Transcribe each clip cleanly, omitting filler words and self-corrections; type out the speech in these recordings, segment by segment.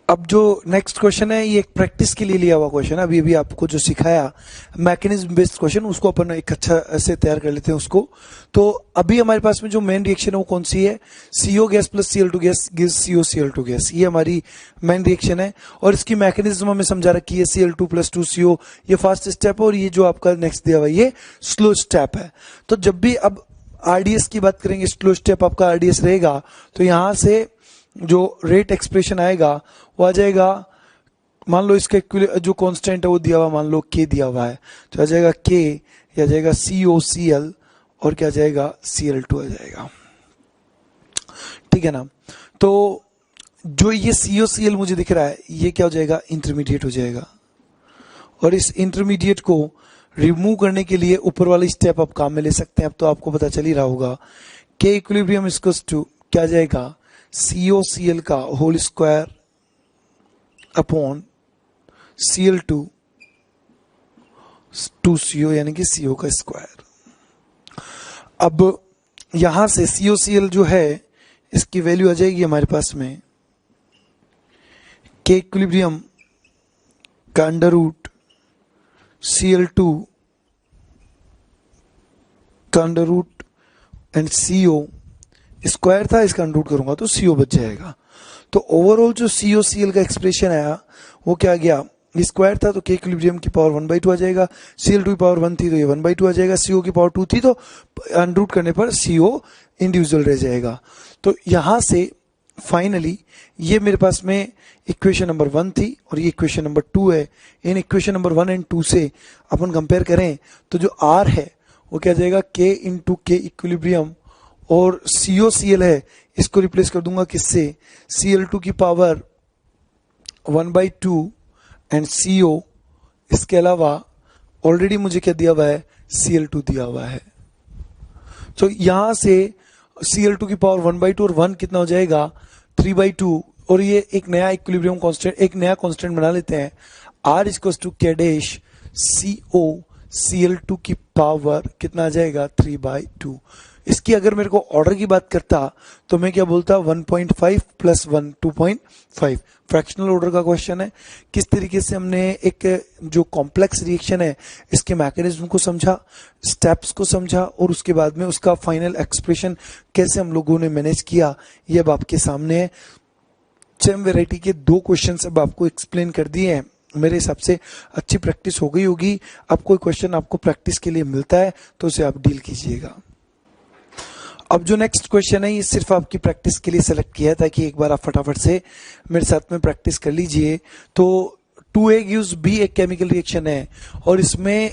अब जो next question है ये एक प्रैक्टिस के लिए लिया हुआ क्वेश्चन है। अभी अभी आपको जो सिखाया मैकेनिज्म बेस्ड क्वेश्चन, उसको अपन एक अच्छा से तैयार कर लेते हैं उसको। तो अभी हमारे पास में जो मेन रिएक्शन है वो कौन सी है? CO gas plus Cl2 gas gives COCl2 gas. ये हमारी मेन रिएक्शन है और इसकी मैकेनिज्म हमें समझा रखी है। Cl2 + 2CO ये फास्ट स्टेप है और ये जो आपका नेक्स्ट दिया हुआ है ये स्लो स्टेप है। तो जब भी अब RDS की बात करेंगे, स्लो स्टेप आपका RDS रहेगा, तो यहां से जो रेट एक्सप्रेशन आएगा वो आ जाएगा, मान लो इसका जो कांस्टेंट है वो दिया हुआ, मान लो K दिया हुआ है, तो आ जाएगा K, या जाएगा COCl और क्या जाएगा Cl2 आ जाएगा। ठीक है ना? तो जो ये COCl मुझे दिख रहा है ये क्या हो जाएगा? इंटरमीडिएट हो जाएगा। और इस इंटरमीडिएट को रिमूव करने के लिए ऊपर वाली स्टेप आप काम में ले सकते हैं। अब तो आपको पता चल ही रहा होगा K इक्विलिब्रियम इक्वल्स टू क्या जाएगा? COCl का whole square upon Cl2 2CO यानी कि CO का स्क्वायर। अब यहां से COCl जो है इसकी वैल्यू आ जाएगी हमारे पास में K इक्विलिब्रियम का अंडर रूट Cl2 का under root and CO square था, इसका अंडर रूट करूंगा तो CO बच जाएगा। तो ओवरऑल जो COCl का एक्सप्रेशन आया वो क्या गया? स्क्वायर था तो K इक्विलिब्रियम की पावर 1/2 आ जाएगा, Cl2 की पावर 1 थी तो ये 1/2 आ जाएगा, CO की पावर 2 थी तो अंडर रूट करने पर CO इंडिविजुअल रह जाएगा। तो यहां से फाइनली ये मेरे पास में इक्वेशन नंबर 1 थी और ये इक्वेशन नंबर 2 है। इन इक्वेशन नंबर 1 एंड 2 से अपन कंपेयर करें तो जो R है वो क्या जाएगा? K इंटू K इक्विलिब्रियम, और COCl है इसको रिप्लेस कर दूंगा किससे? Cl2 की पावर 1/2 एंड CO, इसके अलावा ऑलरेडी मुझे क्या दिया हुआ है? Cl2 दिया हुआ है। तो यहां से Cl2 की पावर 1/2 और 1 कितना हो जाएगा? 3/2। और ये एक नया इक्विलिब्रियम कांस्टेंट, एक नया कांस्टेंट बना लेते हैं, R equals to K dash CO Cl2 की पावर कितना आ जाएगा? 3/2। इसकी अगर मेरे को ऑर्डर की बात करता तो मैं क्या बोलता? 1.5 + 1 2.5। फ्रैक्शनल ऑर्डर का क्वेश्चन है। किस तरीके से हमने एक जो कॉम्प्लेक्स रिएक्शन है इसके मैकेनिज्म को समझा, स्टेप्स को समझा और उसके बाद में उसका फाइनल एक्सप्रेशन कैसे हम लोगों ने मैनेज किया, ये अब आपके सामने है। सेम वेराइटी के 2 क्वेश्चन अब आपको एक्सप्लेन कर दिए हैं। मेरे हिसाब से अच्छी प्रैक्टिस हो गई होगी। अब कोई क्वेश्चन आपको प्रैक्टिस के लिए मिलता है तो उसे आप डील कीजिएगा। अब जो नेक्स्ट क्वेश्चन है ये सिर्फ आपकी प्रैक्टिस के लिए सेलेक्ट किया है ताकि एक बार आप फटाफट से मेरे साथ में प्रैक्टिस कर लीजिए। तो 2A गिव्स B एक केमिकल रिएक्शन है और इसमें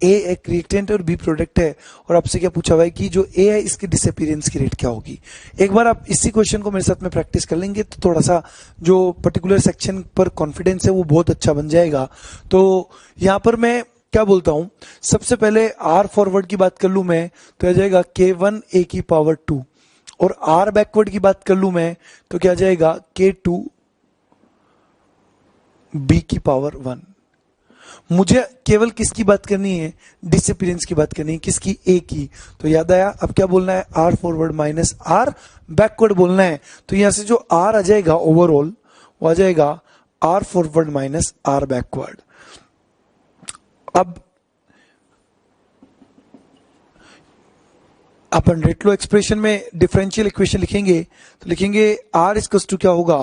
A एक रिएक्टेंट और B प्रोडक्ट है, और आपसे क्या पूछा हुआ है कि जो A है इसकी डिसअपीयरेंस की रेट क्या होगी। एक बार आप इसी क्वेश्चन को मेरे साथ में प्रैक्टिस कर लेंगे तो थोड़ा सा जो पर्टिकुलर सेक्शन पर कॉन्फिडेंस है वो बहुत अच्छा बन जाएगा। तो यहाँ पर मैं क्या बोलता हूं, सबसे पहले R फॉरवर्ड की बात कर लू मैं तो आ जाएगा K1 A की पावर 2, और R बैकवर्ड की बात कर लू मैं तो क्या जाएगा? K2 B की पावर 1। मुझे केवल किसकी बात करनी है? डिसअपीयरेंस की बात करनी है। किसकी? A की। तो याद आया, अब क्या बोलना है? R forward minus R backward बोलना है। तो यहां से जो R आ जाएगा ओवरऑल वो आ जाएगा R forward minus R backward. अब अपन रेट लो एक्सप्रेशन में डिफरेंशियल इक्वेशन लिखेंगे तो लिखेंगे R इक्वल्स टू क्या होगा?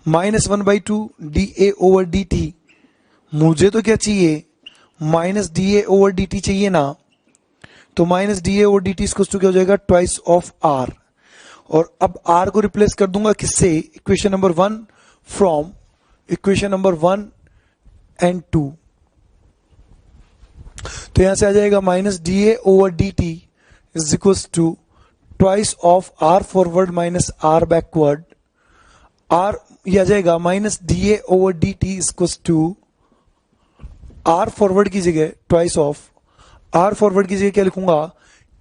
-1/2 dA/dt। मुझे तो क्या चाहिए? -dA/dt चाहिए ना। तो -dA/dt इक्वल्स टू क्या हो जाएगा? Twice of R। और अब R को रिप्लेस कर दूंगा किससे? Equation number 1 from equation number 1 and 2। तो यहां से आ जाएगा -dA/dt is equals to twice of R forward minus R backward. R ये आ जाएगा -dA/dt equals to R forward की जगह ट्वाइस ऑफ R फॉरवर्ड की जगह क्या लिखूंगा?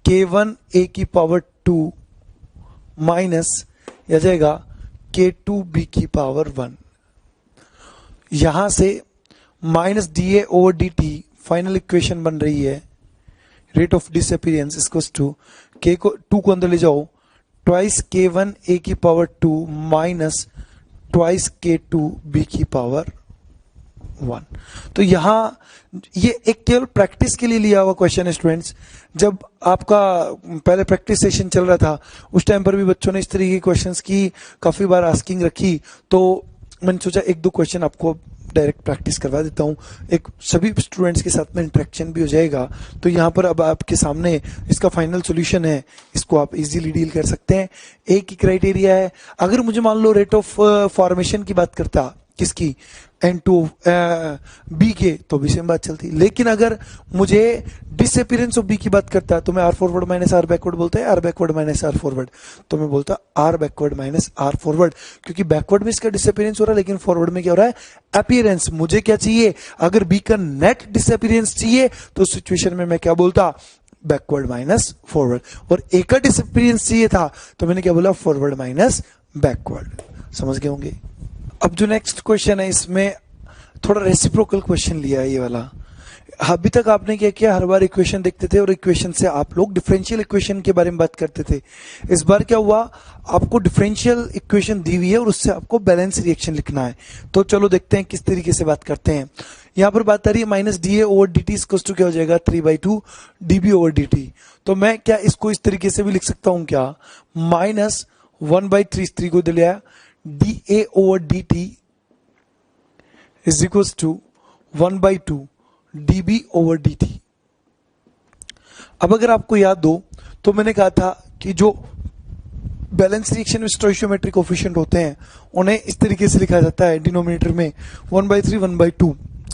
K1 A की पावर 2 माइनस यह जाएगा K2 B की पावर 1। यहां से -dA/dt फाइनल इक्वेशन बन रही है rate of disappearance equals to K को 2 को अंदर ले जाओ, ट्वाइस K1 A की पावर 2 माइनस ट्वाइस K2B की पावर 1। तो यहां ये एक केवल प्रैक्टिस के लिए लिया हुआ क्वेश्चन है स्टूडेंट्स। जब आपका पहले प्रैक्टिस सेशन चल रहा था उस टाइम पर भी बच्चों ने इस तरीके के क्वेश्चंस की काफी बार आस्किंग रखी, तो मैंने सोचा एक दो क्वेश्चन आपको डायरेक्ट प्रैक्टिस करवा देता हूँ, एक सभी स्टूडेंट्स के साथ में इंटरेक्शन भी हो जाएगा। तो यहाँ पर अब आपके सामने इसका फाइनल सॉल्यूशन है, इसको आप इजीली डील कर सकते हैं। एक ही क्राइटेरिया है, अगर मुझे मान लो रेट ऑफ फॉर्मेशन की बात करता किसकी, N2 B के, तो भी सेम बात चलती। लेकिन अगर मुझे डिसअपीयरेंस ऑफ B की बात करता तो मैं R forward minus R backward बोलता है, R backward minus R forward, तो मैं बोलता R backward minus R forward, क्योंकि बैकवर्ड में इसका डिसअपीयरेंस हो रहा है लेकिन फॉरवर्ड में क्या हो रहा है, अपीयरेंस। मुझे क्या चाहिए, अगर B का नेट डिसअपीयरेंस चाहिए तो सिचुएशन में मैं क्या बोलता, बैकवर्ड माइनस फॉरवर्ड, और A का डिसअपीयरेंस चाहिए था तो मैंने क्या बोला, फॉरवर्ड माइनस बैकवर्ड। समझ गए होंगे। अब जो नेक्स्ट क्वेश्चन है इसमें थोड़ा रेसिप्रोकल क्वेश्चन लिया है ये वाला। अभी तक आपने क्या किया, हर बार इक्वेशन देखते थे और इक्वेशन से आप लोग डिफरेंशियल इक्वेशन के बारे में बात करते थे। इस बार क्या हुआ, आपको डिफरेंशियल इक्वेशन दी हुई है और उससे आपको बैलेंस रिएक्शन लिखना है। तो चलो देखते हैं किस तरीके से बात करते हैं। यहां पर बात आ रही है minus D A over D T equal to क्या हो जाएगा, 3/2 dB ओवर डी टी। तो मैं क्या इसको इस तरीके से भी लिख सकता हूं क्या, माइनस 1/3 को दिया D A over D T is equal to 1/2 dB over D T. अब अगर आपको याद हो तो मैंने कहा था कि जो बैलेंस रिएक्शन में स्टोइशियोमेट्रिक कोफिशिएंट होते हैं उन्हें इस तरीके से लिखा जाता है डिनोमिनेटर में 1/3 1/2।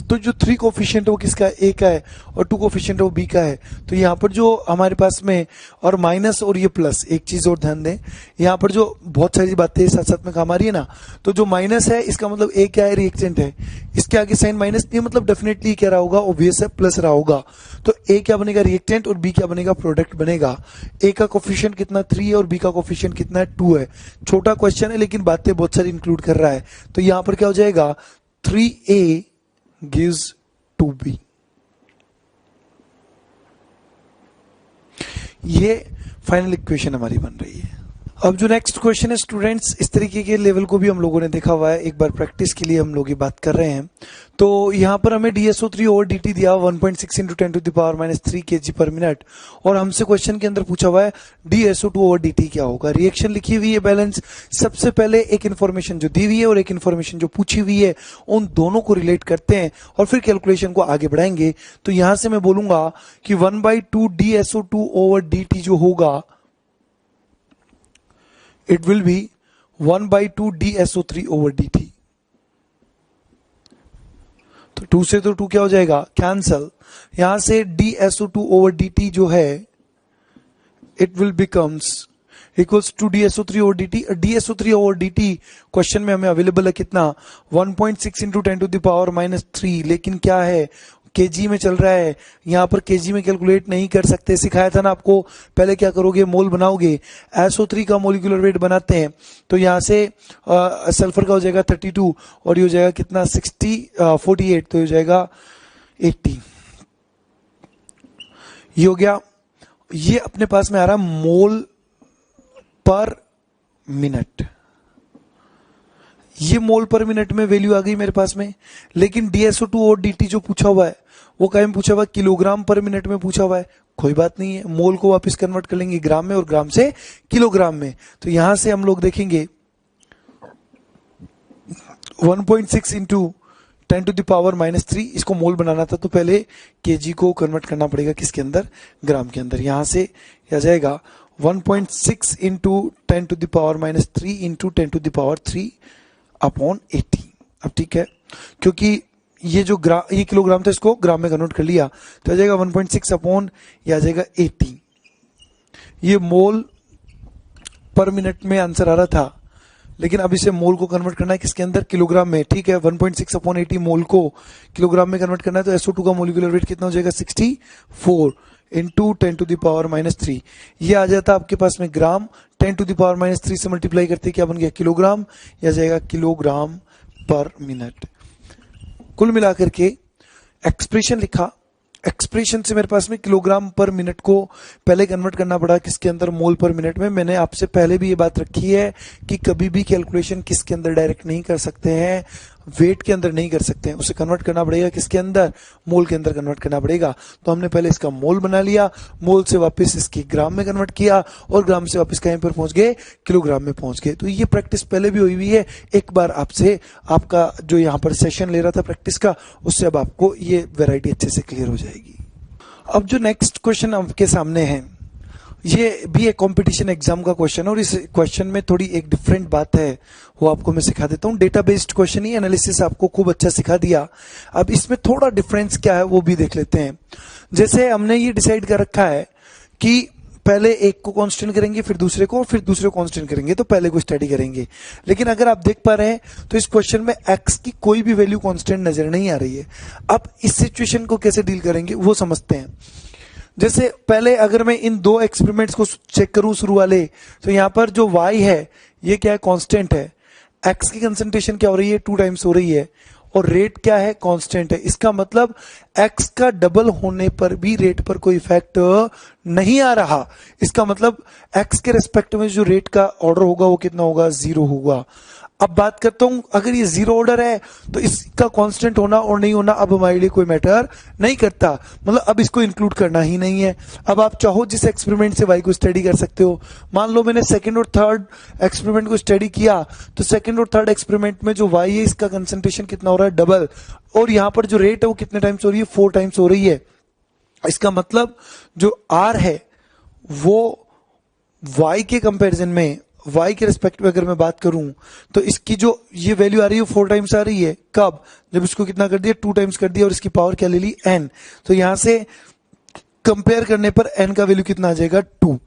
तो जो 3 कोफिशिएंट है वो किसका है, A का है, और 2 कोफिशिएंट है वो B का है। तो यहाँ पर जो हमारे पास में, और माइनस और ये प्लस, एक चीज और ध्यान दें, यहाँ पर जो बहुत सारी बातें साथ साथ में काम आ रही है ना, तो जो माइनस है इसका मतलब A क्या है, रिएक्टेंट है, इसके आगे साइन माइनस नहीं, मतलब डेफिनेटली क्या रहा होगा, ऑब्वियस है प्लस रहा होगा। तो A क्या बनेगा, रिएक्टेंट, और B क्या बनेगा, प्रोडक्ट बनेगा। A का कोफिशिएंट कितना 3 है और B का कोफिशिएंट कितना है, 2 है। छोटा क्वेश्चन है लेकिन बातें बहुत सारी इंक्लूड कर रहा है। तो यहाँ पर क्या हो जाएगा, 3A gives 2B। ये फाइनल इक्वेशन हमारी बन रही है। अब जो नेक्स्ट क्वेश्चन है स्टूडेंट्स, इस तरीके के लेवल को भी हम लोगों ने देखा हुआ है, एक बार प्रैक्टिस के लिए हम लोग ये बात कर रहे हैं। तो यहाँ पर हमें DSO3 ओवर dt दिया 1.6 × 10⁻³ kg पर मिनट, और हमसे क्वेश्चन के अंदर पूछा हुआ है DSO2 ओवर dt क्या होगा। रिएक्शन लिखी हुई है बैलेंस। सबसे पहले एक इन्फॉर्मेशन जो दी हुई है और एक इन्फॉर्मेशन जो पूछी हुई है, उन दोनों को रिलेट करते हैं और फिर कैलकुलेशन को आगे बढ़ाएंगे। तो यहां से मैं बोलूंगा कि 1/2 DSO2 ओवर dt जो होगा, it will be 1/2 DSO3 over dt। तो 2 से तो 2 क्या हो जाएगा, कैंसल। यहां से DSO2 ओवर dt जो है, it will becomes equals to DSO3 over dt। DSO3 over dt question में हमें अवेलेबल है कितना, 1.6 × 10⁻³ लेकिन क्या है, केजी में चल रहा है। यहां पर केजी में कैलकुलेट नहीं कर सकते, सिखाया था ना आपको। पहले क्या करोगे, मोल बनाओगे, SO3 का मोलिकुलर वेट बनाते हैं। तो यहां से सल्फर का हो जाएगा 32 और ये हो जाएगा कितना 48, तो हो जाएगा 80। ये हो गया। ये अपने पास में आ रहा है मोल पर मिनट। ये मोल पर मिनट में वैल्यू आ गई मेरे पास में। लेकिन DSO2 और dt जो पूछा हुआ है वो क्या में पूछा हुआ है, किलोग्राम पर मिनट में पूछा हुआ है। कोई बात नहीं है, मोल को वापस कन्वर्ट कर लेंगे ग्राम में और ग्राम से किलोग्राम में। तो यहां से हम लोग देखेंगे 1.6 × 10⁻³ इसको मोल बनाना था तो पहले केजी को कन्वर्ट करना पड़ेगा किसके अंदर, ग्राम के अंदर। यहां से आ जाएगा 1.6 × 10⁻³ × 10⁻³ अब ठीक है, क्योंकि ये जो ये किलोग्राम था इसको ग्राम में कन्वर्ट कर लिया तो आ जाएगा 1.6 अपॉन, ये आ जाएगा 80। ये मोल पर मिनट में आंसर आ रहा था, लेकिन अब इसे मोल को कन्वर्ट करना है किसके अंदर, किलोग्राम में। ठीक है, 1.6 अपॉन 80 मोल को किलोग्राम में कन्वर्ट करना है। तो SO2 का मोलिकुलर वेट कितना हो जाएगा, 64 × 10⁻³ ये आ जाता है आपके पास में ग्राम। 10⁻³ से मल्टीप्लाई करते क्या बन गया, किलोग्राम। यह आ जाएगा किलोग्राम पर मिनट। कुल मिलाकर के एक्सप्रेशन लिखा एक्सप्रेशन से मेरे पास में किलोग्राम पर मिनट को पहले कन्वर्ट करना पड़ा किसके अंदर, मोल पर मिनट में। मैंने आपसे पहले भी ये बात रखी है कि कभी भी कैलकुलेशन किसके अंदर डायरेक्ट नहीं कर सकते हैं, वेट के अंदर नहीं कर सकते हैं, उसे कन्वर्ट करना पड़ेगा किसके अंदर, मोल के अंदर कन्वर्ट करना पड़ेगा। तो हमने पहले इसका मोल बना लिया, मोल से वापस इसकी ग्राम में कन्वर्ट किया और ग्राम से वापस कहीं पर पहुंच गए, किलोग्राम में पहुंच गए। तो ये प्रैक्टिस पहले भी हुई हुई है, एक बार आपसे आपका जो यहाँ पर सेशन ले रहा था प्रैक्टिस का, उससे अब आपको ये वैरायटी अच्छे से क्लियर हो जाएगी। अब जो नेक्स्ट क्वेश्चन आपके सामने है, ये भी एक कंपटीशन एग्जाम का क्वेश्चन है और इस क्वेश्चन में थोड़ी एक डिफरेंट बात है, वो आपको मैं सिखा देता हूँ। डेटा बेस्ड क्वेश्चन ही एनालिसिस आपको खूब अच्छा सिखा दिया, अब इसमें थोड़ा डिफरेंस क्या है वो भी देख लेते हैं। जैसे हमने ये डिसाइड कर रखा है कि पहले एक को कांस्टेंट करेंगे, फिर दूसरे को, फिर दूसरे को कांस्टेंट करेंगे, तो पहले को स्टडी करेंगे। लेकिन अगर आप देख पा रहे हैं तो इस क्वेश्चन में x की कोई भी वैल्यू कांस्टेंट नजर नहीं आ रही है। अब इस सिचुएशन को कैसे डील करेंगे वो समझते हैं। जैसे पहले अगर मैं इन दो एक्सपेरिमेंट्स को चेक करूं शुरू वाले, तो यहां पर जो y है ये क्या है, कांस्टेंट है। x की कंसंट्रेशन क्या हो रही है, 2 टाइम्स हो रही है, और रेट क्या है, कांस्टेंट है। इसका मतलब x का डबल होने पर भी रेट पर कोई इफेक्ट नहीं आ रहा। इसका मतलब x के रेस्पेक्ट में जो रेट का ऑर्डर होगा वो कितना होगा, 0 होगा। अब बात करता हूं, अगर ये 0 ऑर्डर है तो इसका कांस्टेंट होना और नहीं होना अब हमारे लिए कोई मैटर नहीं करता, मतलब अब इसको इंक्लूड करना ही नहीं है। अब आप चाहो जिस एक्सपेरिमेंट से y को स्टडी कर सकते हो। मान लो मैंने सेकंड और थर्ड एक्सपेरिमेंट को स्टडी किया, तो सेकंड और थर्ड एक्सपेरिमेंट में जो y है इसका कंसंट्रेशन कितना हो रहा है, डबल, और यहां पर जो रेट है वो कितने टाइम्स हो रही है, 4 टाइम्स हो रही है। इसका मतलब जो r है वो y के कंपैरिजन में, y के रिस्पेक्ट में अगर मैं बात करूं तो इसकी जो ये वैल्यू आ रही है 4 टाइम्स आ रही है। कब, जब इसको कितना कर दिया, 2 टाइम्स कर दिया, और इसकी पावर क्या ले ली, n। तो यहां से कंपेयर करने पर n का वैल्यू कितना आ जाएगा, 2।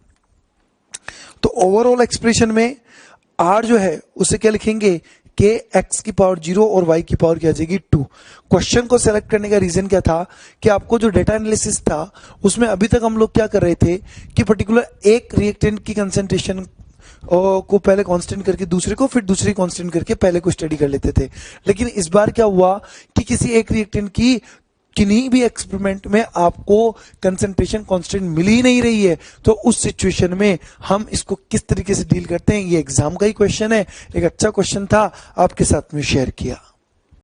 तो ओवरऑल एक्सप्रेशन में r जो है उसे क्या लिखेंगे, के x की पावर 0 और y की पावर क्या आ जाएगी, 2। क्वेश्चन को सेलेक्ट करने का रीजन क्या था कि आपको जो डेटा एनालिसिस था उसमें अभी तक हम लोग क्या कर रहे थे कि पर्टिकुलर एक रिएक्टेंट की कंसंट्रेशन को पहले कांस्टेंट करके दूसरे को, फिर दूसरे कांस्टेंट करके पहले को स्टडी कर लेते थे। लेकिन इस बार क्या हुआ कि किसी एक रिएक्टेंट की किन्हीं भी एक्सपेरिमेंट में आपको कंसंट्रेशन कांस्टेंट मिल ही नहीं रही है। तो उस सिचुएशन में हम इसको किस तरीके से डील करते हैं, ये एग्जाम का ही क्वेश्चन है, एक अच्छा क्वेश्चन था, आपके साथ में शेयर किया।